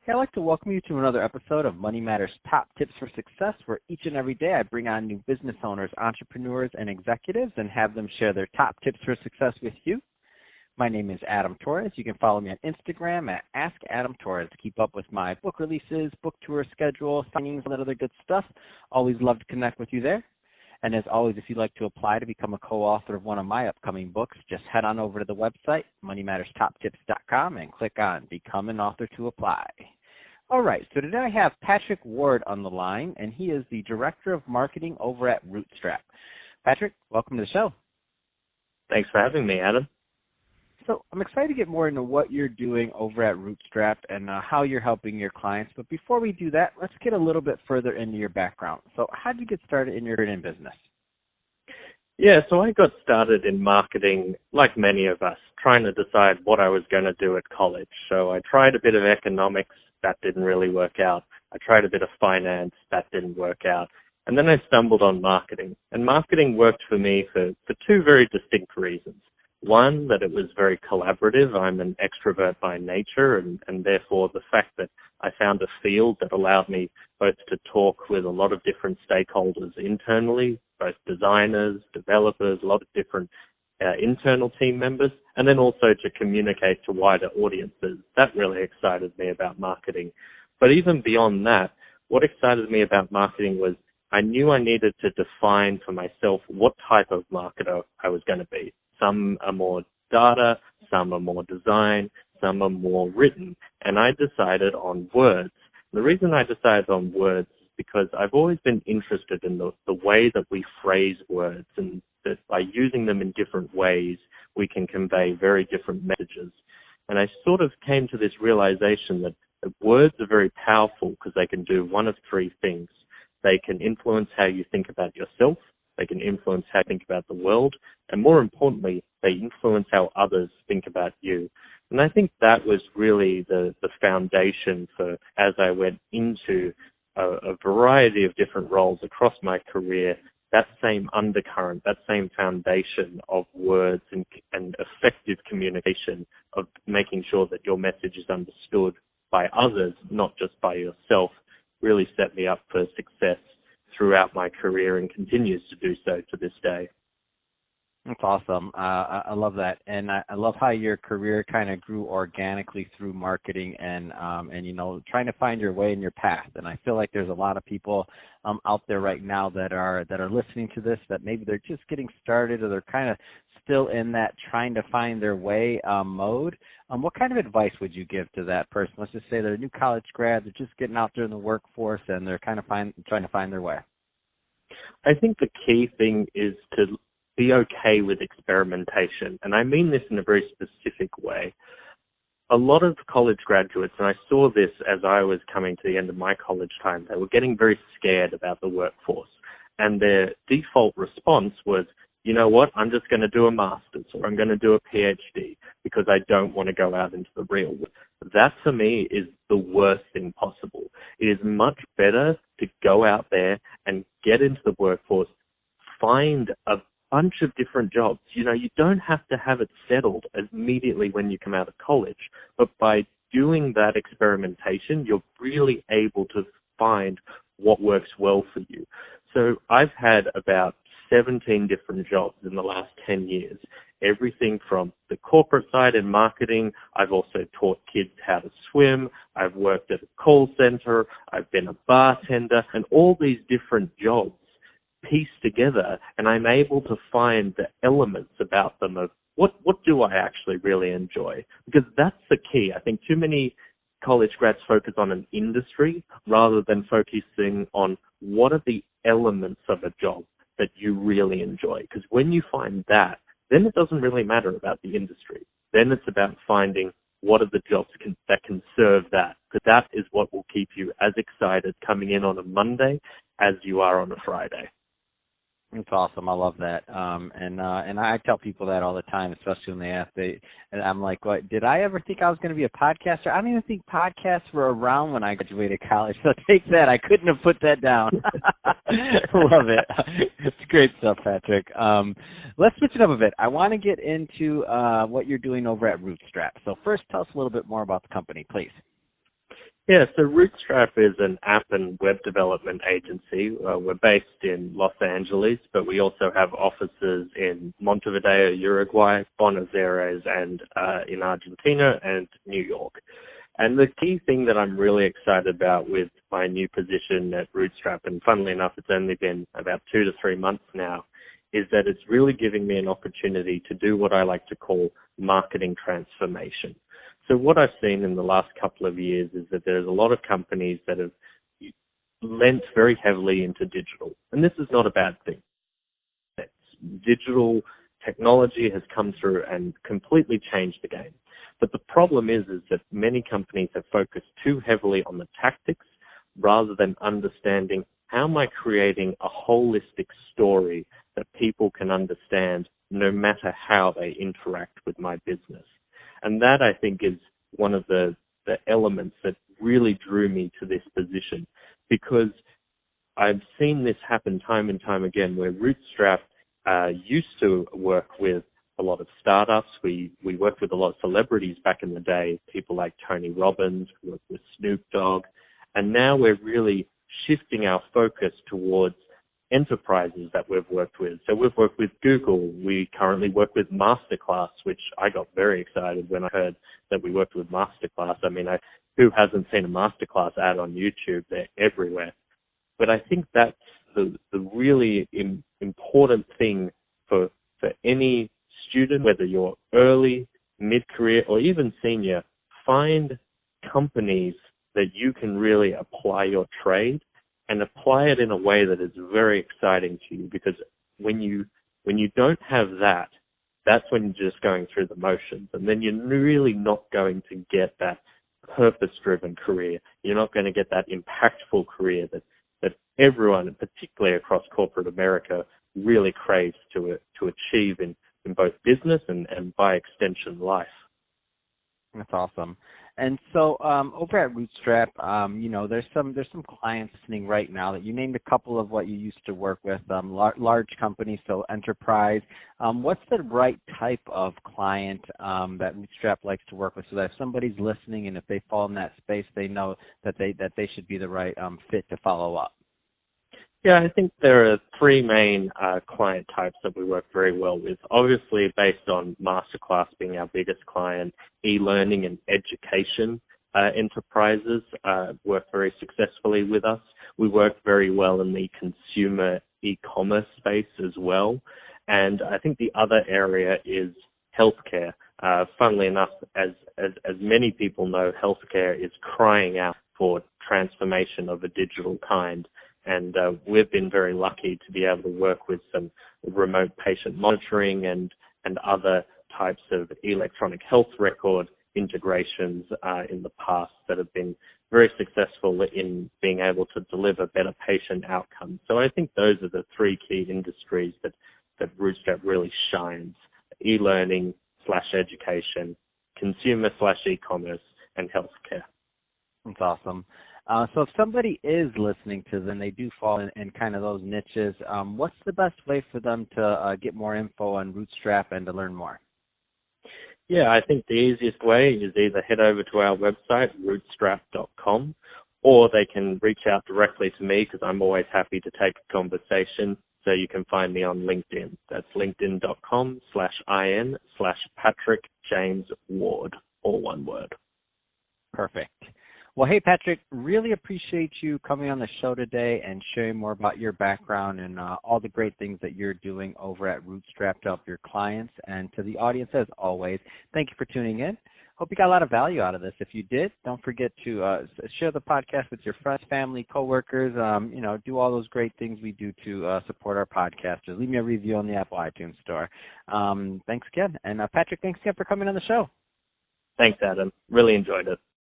Hey, I'd like to welcome you to another episode of Money Matters Top Tips for Success, where each and every day I bring on new business owners, entrepreneurs, and executives and have them share their top tips for success with you. My name is Adam Torres. You can follow me on Instagram at AskAdamTorres to keep up with my book releases, book tour schedule, signings, and that other good stuff. Always love to connect with you there. And as always, if you'd like to apply to become a co-author of one of my upcoming books, just head on over to the website, moneymatterstoptips.com, and click on Become an Author to apply. All right, so today I have Patrick Ward on the line, and he is the Director of Marketing over at Rootstrap. Patrick, welcome to the show. Thanks for having me, Adam. So I'm excited to get more into what you're doing over at Rootstrap and how you're helping your clients. But before we do that, let's get a little bit further into your background. So how did you get started in your business? Yeah, so I got started in marketing, like many of us, trying to decide what I was going to do at college. So I tried a bit of economics. That didn't really work out. I tried a bit of finance. That didn't work out. And then I stumbled on marketing. And marketing worked for me for two very distinct reasons. One, that it was very collaborative. I'm an extrovert by nature, and therefore the fact that I found a field that allowed me both to talk with a lot of different stakeholders internally, both designers, developers, a lot of different internal team members, and then also to communicate to wider audiences. That really excited me about marketing. But even beyond that, what excited me about marketing was I knew I needed to define for myself what type of marketer I was going to be. Some are more data, some are more design, some are more written. And I decided on words. The reason I decided on words is because I've always been interested in the way that we phrase words, and that by using them in different ways, we can convey very different messages. And I sort of came to this realization that words are very powerful because they can do one of three things. They can influence how you think about yourself. They can influence how you think about the world. And more importantly, they influence how others think about you. And I think that was really the foundation for, as I went into a variety of different roles across my career, that same undercurrent, that same foundation of words and effective communication, of making sure that your message is understood by others, not just by yourself, really set me up for success throughout my career and continues to do so to this day. That's awesome. I love that. And I love how your career kind of grew organically through marketing and trying to find your way in your path. And I feel like there's a lot of people out there right now that are listening to this that maybe they're just getting started or they're kind of still in that trying to find their way mode. What kind of advice would you give to that person? Let's just say they're a new college grad, they're just getting out there in the workforce and they're kind of trying to find their way. I think the key thing is to be okay with experimentation. And I mean this in a very specific way. A lot of college graduates, and I saw this as I was coming to the end of my college time, they were getting very scared about the workforce. And their default response was, you know what, I'm just going to do a master's or I'm going to do a PhD because I don't want to go out into the real world. That for me is the worst thing possible. It is much better to go out there and get into the workforce, find a bunch of different jobs. You don't have to have it settled immediately when you come out of college, but by doing that experimentation, you're really able to find what works well for you. So I've had about 17 different jobs in the last 10 years, everything from the corporate side in marketing. I've also taught kids how to swim. I've worked at a call center. I've been a bartender, and all these different jobs piece together, and I'm able to find the elements about them of what do I actually really enjoy? Because that's the key. I think too many college grads focus on an industry rather than focusing on what are the elements of a job that you really enjoy. Because when you find that, then it doesn't really matter about the industry. Then it's about finding what are the jobs that can serve that, because that is what will keep you as excited coming in on a Monday as you are on a Friday. That's awesome. I love that. And I tell people that all the time, especially when they ask. And I'm like, what? Did I ever think I was going to be a podcaster? I don't even think podcasts were around when I graduated college. So take that. I couldn't have put that down. Love it. It's great stuff, Patrick. Let's switch it up a bit. I want to get into what you're doing over at Rootstrap. So first, tell us a little bit more about the company, please. Yeah, so Rootstrap is an app and web development agency. We're based in Los Angeles, but we also have offices in Montevideo, Uruguay, Buenos Aires, and in Argentina and New York. And the key thing that I'm really excited about with my new position at Rootstrap, and funnily enough, it's only been about 2 to 3 months now, is that it's really giving me an opportunity to do what I like to call marketing transformation. So what I've seen in the last couple of years is that there's a lot of companies that have lent very heavily into digital. And this is not a bad thing. Digital technology has come through and completely changed the game. But the problem is that many companies have focused too heavily on the tactics rather than understanding how am I creating a holistic story that people can understand no matter how they interact with my business. And that, I think, is one of the elements that really drew me to this position, because I've seen this happen time and time again where Rootstrap used to work with a lot of startups. We worked with a lot of celebrities back in the day, people like Tony Robbins, we worked with Snoop Dogg, and now we're really shifting our focus towards enterprises that we've worked with. So we've worked with Google. We currently work with Masterclass, which I got very excited when I heard that we worked with Masterclass. I mean, who hasn't seen a Masterclass ad on YouTube? They're everywhere. But I think that's the really important thing for any student, whether you're early, mid-career, or even senior. Find companies that you can really apply your trade and apply it in a way that is very exciting to you, because when you don't have that, that's when you're just going through the motions, and then you're really not going to get that purpose-driven career. You're not going to get that impactful career that everyone, particularly across corporate America, really craves to achieve in both business and by extension life. That's awesome. And so over at Rootstrap, there's some clients listening right now that you named a couple of what you used to work with, large companies, so enterprise. What's the right type of client that Rootstrap likes to work with, so that if somebody's listening and if they fall in that space, they know that they should be the right fit to follow up? Yeah, I think there are three main client types that we work very well with. Obviously, based on Masterclass being our biggest client, e-learning and education enterprises work very successfully with us. We work very well in the consumer e-commerce space as well. And I think the other area is healthcare. Funnily enough, as many people know, healthcare is crying out for transformation of a digital kind. And we've been very lucky to be able to work with some remote patient monitoring and other types of electronic health record integrations in the past that have been very successful in being able to deliver better patient outcomes. So I think those are the three key industries that Rootstrap really shines: e-learning / education, consumer / e-commerce, and healthcare. That's awesome. So if somebody is listening to them, they do fall in kind of those niches, what's the best way for them to get more info on Rootstrap and to learn more? Yeah, I think the easiest way is either head over to our website, rootstrap.com, or they can reach out directly to me, because I'm always happy to take a conversation. So you can find me on LinkedIn. That's linkedin.com/in/Patrick James Ward, all one word. Perfect. Well, hey, Patrick, really appreciate you coming on the show today and sharing more about your background and all the great things that you're doing over at Rootstrap to help your clients. And to the audience, as always, thank you for tuning in. Hope you got a lot of value out of this. If you did, don't forget to share the podcast with your friends, family, coworkers. Do all those great things we do to support our podcasters. Leave me a review on the Apple iTunes store. Thanks again. And Patrick, thanks again for coming on the show. Thanks, Adam. Really enjoyed it.